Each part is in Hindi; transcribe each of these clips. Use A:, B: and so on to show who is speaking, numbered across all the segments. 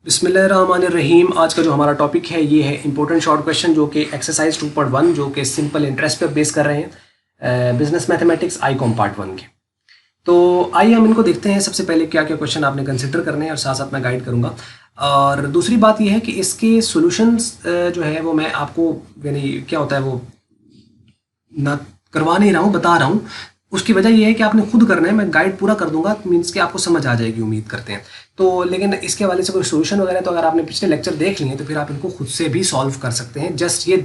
A: बिस्मिल्लाहिर्रहमानिर्रहीम। आज का जो हमारा टॉपिक है ये है इंपॉर्टेंट शॉर्ट क्वेश्चन, जो कि एक्सरसाइज 2.1 जो कि सिंपल इंटरेस्ट पे बेस कर रहे हैं, बिजनेस मैथमेटिक्स आईकॉम पार्ट 1 के। तो आइए हम इनको देखते हैं। सबसे पहले क्या क्या क्वेश्चन आपने कंसिडर करने हैं और साथ साथ मैं गाइड करूंगा। और दूसरी बात ये है कि इसके सॉल्यूशंस जो है वो मैं आपको, यानी क्या होता है वो ना करवा नहीं रहा हूँ, बता रहा हूँ। उसकी वजह यह है कि आपने खुद करना है, मैं गाइड पूरा कर दूंगा, मीन्स कि आपको समझ आ जाएगी, उम्मीद करते हैं। तो लेकिन इसके हवाले से कोई सोल्यूशन वगैरह तो अगर आपने पिछले लेक्चर देख लिए तो फिर आप इनको खुद से भी सॉल्व कर सकते हैं, जस्ट ये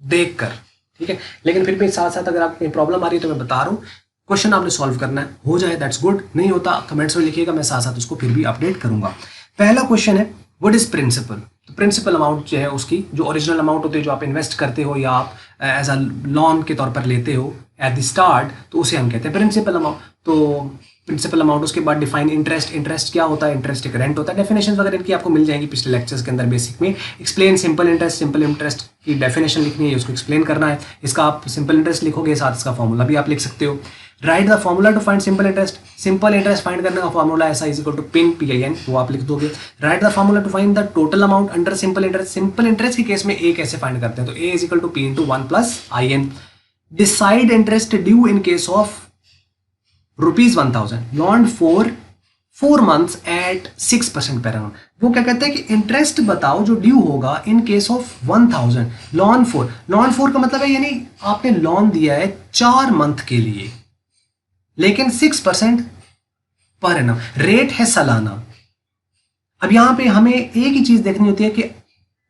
A: देख कर, ठीक है। लेकिन फिर भी साथ साथ अगर आपको कहीं प्रॉब्लम आ रही है तो मैं बता रहा हूँ, क्वेश्चन आपने सॉल्व करना है, हो जाए दैट्स गुड, नहीं होता कमेंट्स में लिखिएगा, मैं साथ साथ उसको फिर भी अपडेट करूंगा। पहला क्वेश्चन है व्हाट इज प्रिंसिपल। तो प्रिंसिपल अमाउंट जो है उसकी जो ओरिजिनल अमाउंट होती है, जो आप इन्वेस्ट करते हो या आप एज अ लोन के तौर पर लेते हो एट द स्टार्ट, तो उसे हम कहते हैं प्रिंसिपल अमाउंट। तो प्रिंसिपल अमाउंट, उसके बाद डिफाइन इंटरेस्ट। इंटरेस्ट क्या होता है? इंटरेस्ट एक रेंट होता है। डेफिनेशन वगैरह इनकी आपको मिल जाएंगी पिछले लेक्चर्स के अंदर बेसिक में। Explain simple interest. Simple interest की डेफिनेशन लिखनी है, उसको एक्सप्लेन करना है। इसका आप सिंपल इंटरेस्ट लिखोगे, साथ इसका फॉर्मूला भी आप लिख सकते हो। Write the formula to find simple interest. Simple interest find करने का फॉर्मूला ऐसा is equal to PIN PIN, वो आप लिख दोगे। Write the formula to find the total amount under simple interest. Simple interest के केस में ए कैसे फाइंड करते हैं? तो A is equal to P into 1 plus IN। Decide interest due in case of ₹1000 loaned for 4 months eight 6% per annum। वो क्या कहते हैं कि इंटरेस्ट बताओ जो ड्यू होगा इन केस ऑफ 1000 लॉन फोर का मतलब है, यानी आपने लोन दिया है 4 मंथ के लिए, लेकिन 6% पर एनम, रेट है सालाना। अब यहां पे हमें एक ही चीज देखनी होती है कि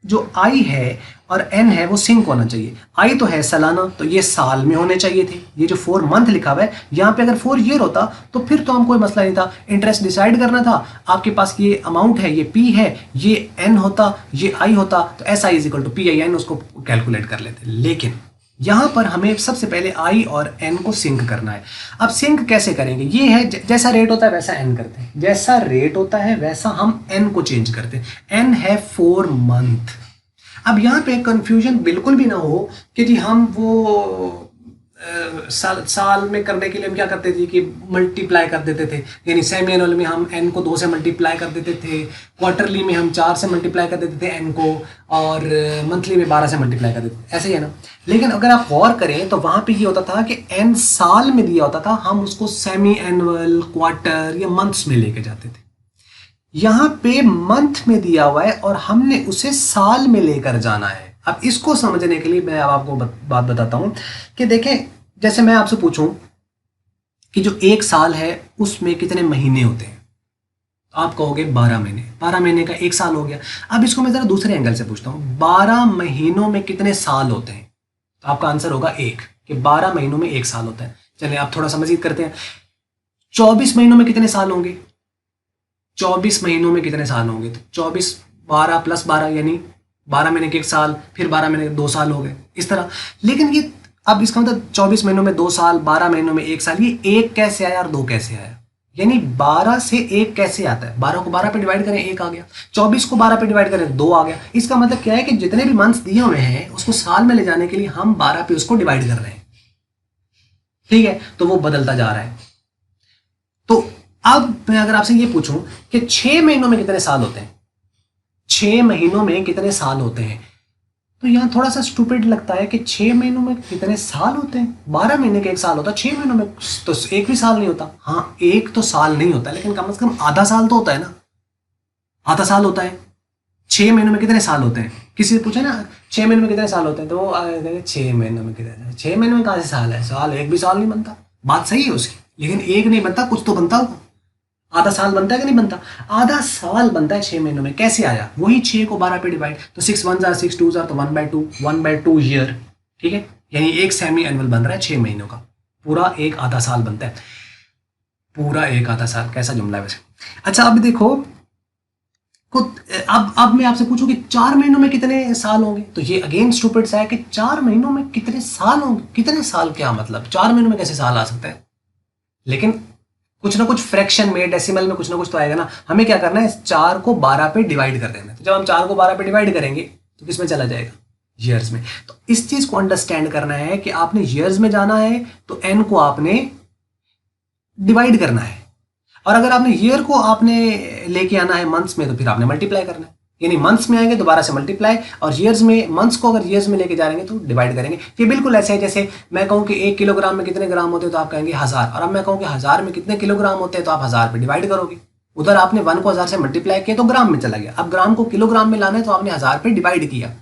A: जो आई है और एन है वो सिंक होना चाहिए। आई तो है सालाना, तो ये साल में होने चाहिए थे। ये जो 4 मंथ लिखा हुआ है यहाँ पे, अगर 4 ईयर होता तो फिर तो हम कोई मसला नहीं था। इंटरेस्ट डिसाइड करना था, आपके पास ये अमाउंट है, ये P है, ये N होता, ये I होता, तो SI is equal to PIN, उसको कैलकुलेट कर लेते। लेकिन यहां पर हमें सबसे पहले I और N को सिंक करना है। अब सिंक कैसे करेंगे? ये है जैसा रेट होता है वैसा N करते हैं, जैसा रेट होता है वैसा हम N को चेंज करते हैं। N है 4 मंथ। अब यहाँ पे कंफ्यूजन बिल्कुल भी ना हो कि जी हम वो साल में करने के लिए हम क्या करते थे कि मल्टीप्लाई कर देते थे, यानी सेमी एनुअल में हम N को 2 से मल्टीप्लाई कर देते थे, क्वार्टरली में हम 4 से मल्टीप्लाई कर देते थे N को, और मंथली में 12 से मल्टीप्लाई कर देते थे, ऐसे ही है ना। लेकिन अगर आप गौर करें तो वहाँ पे ये होता था कि N साल में दिया होता था, हम उसको सेमी एनुअल, क्वार्टर या मंथ्स में लेके जाते थे। यहां पे मंथ में दिया हुआ है और हमने उसे साल में लेकर जाना है। अब इसको समझने के लिए मैं अब आपको बात बताता हूं कि देखें, जैसे मैं आपसे पूछूं कि जो एक साल है उसमें कितने महीने होते हैं, आप कहोगे 12 महीने। 12 महीने का एक साल हो गया। अब इसको मैं जरा दूसरे एंगल से पूछता हूं, 12 महीनों में कितने साल होते हैं? तो आपका आंसर होगा 1, कि 12 महीनों में 1 साल होता है। चलिए आप थोड़ा सा मजीद करते हैं। 24 महीनों में कितने साल होंगे? 24 महीनों में कितने साल होंगे? तो 24, 12 प्लस 12, यानी 12 महीने के 1 साल, फिर 12 महीने के 2 साल हो गए, इस तरह। लेकिन ये अब इसका मतलब 24 महीनों में 2 साल, 12 महीनों में 1 साल, ये 1 कैसे आया और 2 कैसे आया? यानी 12 से 1 कैसे आता है? 12 को 12 पे डिवाइड करें 1 आ गया, 24 को 12 पे डिवाइड करें 2 आ गया। इसका मतलब क्या है कि जितने भी मंथ्स दिए हुए हैं उसको साल में ले जाने के लिए हम 12 पे उसको डिवाइड कर रहे हैं, ठीक है। तो वो बदलता जा रहा है। तो अब मैं अगर आपसे ये पूछूं कि 6 महीनों में कितने साल होते हैं, 6 महीनों में कितने साल होते हैं, तो यहां थोड़ा सा स्टूपिड लगता है कि 6 महीनों में कितने साल होते हैं। 12 महीने का 1 साल होता है, 6 महीनों में तो एक भी साल नहीं होता। हाँ, एक तो साल नहीं होता, लेकिन कम से कम आधा साल तो होता है ना, आधा साल होता है। 6 महीनों में कितने साल होते हैं? किसी से पूछे ना 6 महीनों में कितने साल होते हैं, तो वो 6 महीनों में कितने, 6 महीनों में कहां से साल है? साल एक भी साल नहीं बनता। बात सही है उसकी, लेकिन एक नहीं बनता, कुछ तो बनता होगा। आधा साल बनता है कि नहीं बनता? आधा साल बनता है 6 महीनों में। कैसे आया? वही 6 को 12 पे डिवाइड, तो 6 1 जार 6 2 जार, तो 1/2 ईयर, ठीक है। यानी एक सेमी एनुअल बन रहा है 6 महीनों का, पूरा एक आधा साल बनता है, पूरा एक आधा साल। कैसा जुमला है वैसे? अच्छा अब देखो, अब मैं आपसे पूछूं कि 4 महीनों में कितने साल होंगे, तो ये अगेन स्टूपिड सा है कि 4 महीनों में कितने साल होंगे। कितने साल क्या मतलब? 4 महीनों में कैसे साल आ सकता है? लेकिन कुछ ना कुछ फ्रैक्शन में, डेसिमल में कुछ ना कुछ तो आएगा ना। हमें क्या करना है, 4 को 12 पे डिवाइड कर देना है। तो जब हम 4 को 12 पे डिवाइड करेंगे तो किस में चला जाएगा? ईयर्स में। तो इस चीज को अंडरस्टैंड करना है कि आपने ईयर्स में जाना है तो एन को आपने डिवाइड करना है, और अगर आपने ईयर को आपने लेके आना है मंथ्स में तो फिर आपने मल्टीप्लाई करना है, यानी मंथ्स में आएंगे दोबारा से मल्टीप्लाई, और ईयर्स में मंथ्स को अगर ईयर्स में लेके जा रहे हैं तो डिवाइड करेंगे। ये बिल्कुल ऐसे है जैसे मैं कहूँ कि 1 किलोग्राम में कितने ग्राम होते हैं तो आप कहेंगे 1000, और अब मैं कहूँ कि 1000 में कितने किलोग्राम होते हैं तो आप 1000 पे डिवाइड करोगे। उधर आपने 1 को 1000 से मल्टीप्लाई किया तो ग्राम में चला गया, अब ग्राम को किलोग्राम में लाना है तो आपने 1000 पे डिवाइड किया,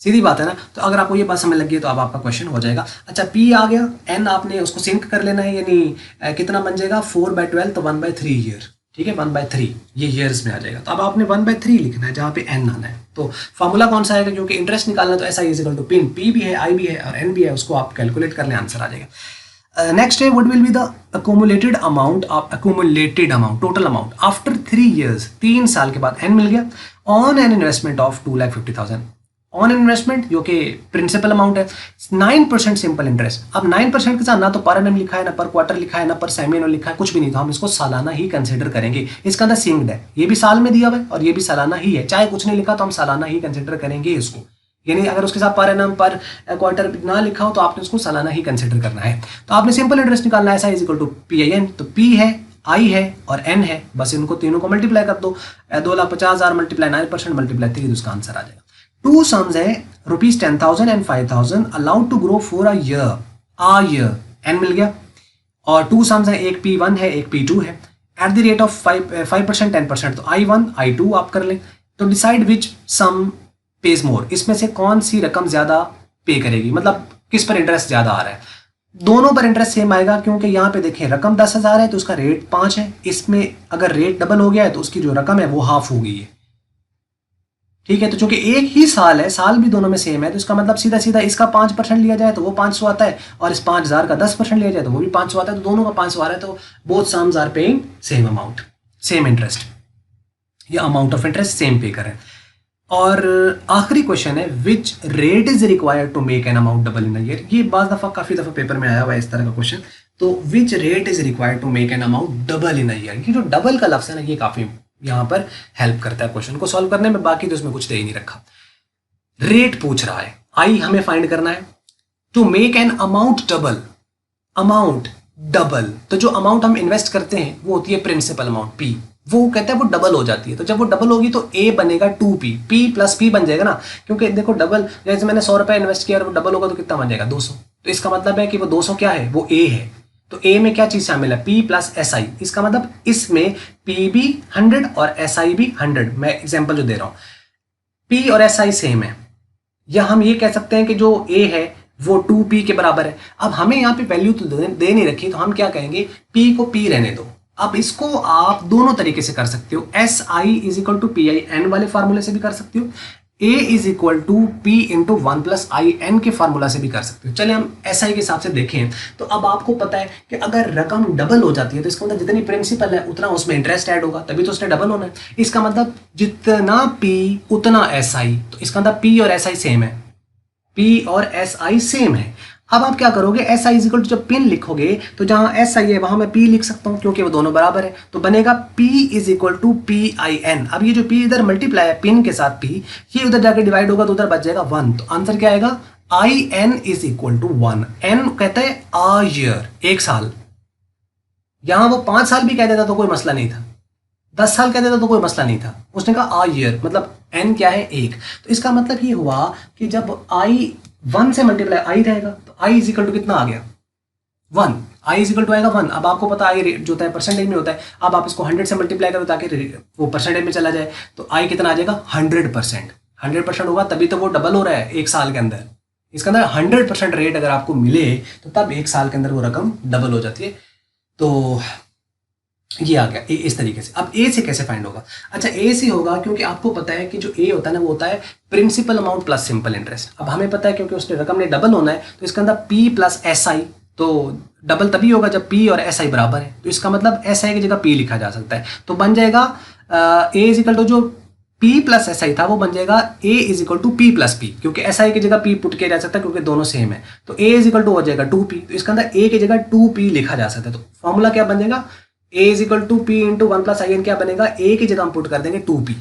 A: सीधी बात है ना। तो अगर आपको ये बात समझ लगी है तो अब आपका क्वेश्चन हो जाएगा। अच्छा पी आ गया, एन आपने उसको सिंक कर लेना है, यानी कितना बन जाएगा 4/12 तो 1/3 ईयर, ठीक है 1/3 ये ईयर्स में आ जाएगा। तो अब आपने 1/3 लिखना है जहाँ पे एन आना है। तो फॉर्मूला कौन सा आएगा, क्योंकि इंटरेस्ट निकालना तो S I is equal to PIN, P भी है आई भी है और एन भी है, उसको आप कैलकुलेट कर लें आंसर आ जाएगा। नेक्स्ट है what will be the accumulated amount total amount after 3 years, 3 साल के बाद एन मिल गया, on an investment of 2,50,000 on investment जो कि प्रिंसिपल अमाउंट है 9% सिंपल इंटरेस्ट। अब 9% के साथ ना तो पर एनम लिखा है, ना पर क्वार्टर लिखा है, ना पर सेमी एनुअल लिखा है, कुछ भी नहीं, तो हम इसको सालाना ही कंसिडर करेंगे। इसका अंदर सिंक्ड है, ये भी साल में दिया हुआ है और ये भी सालाना ही है, चाहे कुछ नहीं लिखा तो हम सालाना ही कंसिडर करेंगे इसको, यानी अगर उसके साथ पर एनम पर क्वार्टर ना लिखा हो तो आपने उसको सालाना ही कंसिडर करना है। तो आपने सिंपल इंटरेस्ट निकालना है, S I is equal to P I N, तो पी है आई है और एन है, बस इनको तीनों को मल्टीप्लाई कर दो, 2,50,000 मल्टीप्लाई 9% मल्टीप्लाई 3, उसका आंसर आ जाएगा। 2 सम्स है ₹10,000 and 5,000 allowed to grow for a year, N मिल गया, और 2 सम्स है, एक P1 है एक P2 है, एट द रेट ऑफ 5% 10%, तो I1 I2 आप कर लें। तो डिसाइड विच सम पेज मोर, इसमें से कौन सी रकम ज्यादा पे करेगी, मतलब किस पर इंटरेस्ट ज्यादा आ रहा है। दोनों पर इंटरेस्ट सेम आएगा, क्योंकि यहाँ पे देखें रकम 10,000 है तो उसका रेट 5 है, इसमें अगर रेट डबल हो गया है तो उसकी जो रकम है वो हाफ हो गई है, ठीक है। तो चूंकि एक ही साल है, साल भी दोनों में सेम है, तो इसका मतलब सीधा सीधा इसका 5% लिया जाए तो वो 500 आता है, और इस 5,000 का 10% लिया जाए तो वो भी 500 आता है, तो दोनों का 500 आ रहा है, तो both sums are paying same amount, same interest, या amount of interest same pay करें। और आखिरी क्वेश्चन है which rate is required to make an amount double in a year. ये काफी दफा पेपर में आया हुआ है इस तरह का क्वेश्चन। तो which rate is required to make an amount double in a year, ये जो डबल का लफ्ज है ना ये काफी यहाँ पर हेल्प करता है क्वेश्चन को सॉल्व करने में, बाकी तो इसमें कुछ दे ही नहीं रखा। रेट पूछ रहा है, आई हमें फाइंड करना है, to make an amount double, तो जो अमाउंट हम इन्वेस्ट करते हैं वो होती है प्रिंसिपल अमाउंट पी, वो कहता है वो डबल हो जाती है, तो जब वो डबल होगी तो ए बनेगा 2p, p प्लस p बन जाएगा ना, क्योंकि देखो डबल, जैसे मैंने 100 रुपए इन्वेस्ट किया और वो डबल होगा तो कितना बन जाएगा 200, तो इसका मतलब है कि वो 200 क्या है, वो ए है। तो ए में क्या चीज शामिल है, p प्लस एस आई, इसका मतलब इसमें p भी 100 और एस आई भी 100। मैं एग्जाम्पल जो दे रहा हूं, p और एस आई सेम है, या हम ये कह सकते हैं कि जो a है वो 2p के बराबर है। अब हमें यहाँ पे वैल्यू तो दे नहीं रखी, तो हम क्या कहेंगे, p को p रहने दो। अब इसको आप दोनों तरीके से कर सकते हो, S I is equal to P I N वाले फार्मूले से भी कर सकते हो, A is equal to P into 1 plus I N के फार्मूला से भी कर सकते हो। चलिए हम एस आई के हिसाब से देखें, तो अब आपको पता है कि अगर रकम डबल हो जाती है तो इसका मतलब जितनी प्रिंसिपल है उतना उसमें इंटरेस्ट ऐड होगा, तभी तो उसने डबल होना है। इसका मतलब जितना पी उतना एस आई, तो इसका मतलब पी और एस आई सेम है, पी और एस आई सेम है। अब आप क्या करोगे, एस आई इजिकल टू जब पिन लिखोगे तो जहां एस आई है वहां मैं पी लिख सकता हूं, क्योंकि वो दोनों बराबर है, तो बनेगा P is equal to P I N. अब ये जो पी इधर मल्टीप्लाई है पिन के साथ पी, ये उधर जाकर डिवाइड होगा तो उधर बच जाएगा 1, तो आंसर क्या आएगा, I N is equal to 1। N कहता है आ ईयर, एक साल, यहां वो 5 साल भी कह देता तो कोई मसला नहीं था, 10 साल कह देता तो कोई मसला नहीं था, उसने कहा आ ईयर, मतलब एन क्या है 1। तो इसका मतलब ये हुआ कि जब आई 1 से मल्टीप्लाई आई रहेगा तो आई इज इक्वल टू कितना आ गया 1, आई इज इक्वल टू आएगा 1। अब आपको पता आई रेट जो होता है परसेंटेज में होता है, अब आप इसको 100 से मल्टीप्लाई करो ताकि वो परसेंटेज में चला जाए, तो आई कितना आ जाएगा 100%। 100% होगा तभी तो वो डबल हो रहा है एक साल के अंदर। इसके अंदर 100% रेट अगर आपको मिले तो तब एक साल के अंदर वो रकम डबल हो जाती है। तो ये आ गया ए इस तरीके से। अब ए से कैसे फाइंड होगा, अच्छा ए से होगा क्योंकि आपको पता है कि जो ए होता है ना वो होता है principal amount plus simple interest. अब हमें पता है क्योंकि उसने रकम ने डबल होना है तो इसके अंदर पी प्लस एस आई, तो डबल तभी होगा जब पी और एस आई बराबर है, तो इसका मतलब एस आई की जगह पी लिखा जा सकता है, तो बन जाएगा ए इज इक्वल टू जो पी प्लस एस आई था वो बन जाएगा A is equal to P plus P, क्योंकि एस आई की जगह पी पुट किया जा सकता है क्योंकि दोनों सेम है, तो ए इज इक्वल टू हो जाएगा 2p, तो इसके अंदर ए की जगह 2p लिखा जा सकता है। तो फॉर्मूला क्या बन जाएगा, a is equal to P into 1 plus I N, क्या बनेगा a की जगह हम पुट कर देंगे 2p,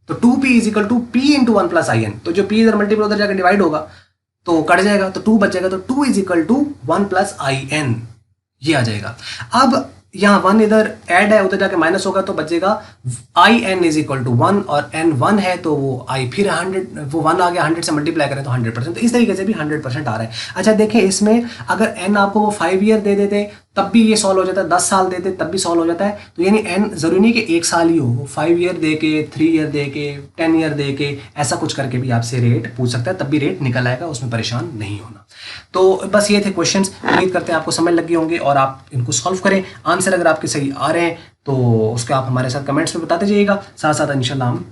A: तो 2p is equal to p into 1 plus I N, तो जो p इधर मल्टीपल उधर जाकर डिवाइड होगा तो कट जाएगा, तो 2 बच जाएगा, तो 2 is equal to 1 plus I N, ये आ जाएगा। अब यहाँ 1 इधर ऐड है, उधर जाके माइनस होगा तो बचेगा I N is equal to 1, और एन 1 है तो वो आई फिर 100, वो 1 आ गया, 100 से मल्टीप्लाई करें तो 100%, तो इस तरीके से भी 100% आ रहा है। अच्छा देखें, इसमें अगर एन आपको वो 5 ईयर दे देते तब भी ये सॉल्व हो जाता है, 10 साल देते तब भी सॉल्व हो जाता है। तो यानी एन जरूरी नहीं कि 1 साल ही हो, वो 5 ईयर दे के, 3 ईयर दे के, 10 ईयर दे के, ऐसा कुछ करके भी आपसे रेट पूछ सकता है, तब भी रेट निकल आएगा, उसमें परेशान नहीं होना। तो बस ये थे क्वेश्चंस, उम्मीद करते हैं आपको समझ लगे होंगे और आप इनको सॉल्व करें। आंसर अगर आपके सही आ रहे हैं तो उसके आप हमारे साथ कमेंट्स में बताते जाइएगा, साथ साथ इंशाल्लाह हम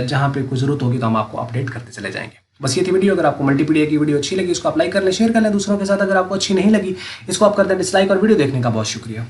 A: जहाँ पे कोई ज़रूरत होगी तो हम आपको अपडेट करते चले जाएंगे। बस ये थी वीडियो। अगर आपको मल्टीपीडिया की वीडियो अच्छी लगी इसको आप लाइक कर लें, शेयर कर लें दूसरों के साथ। अगर आपको अच्छी नहीं लगी इसको आप कर दें डिसलाइक, और वीडियो देखने का बहुत शुक्रिया।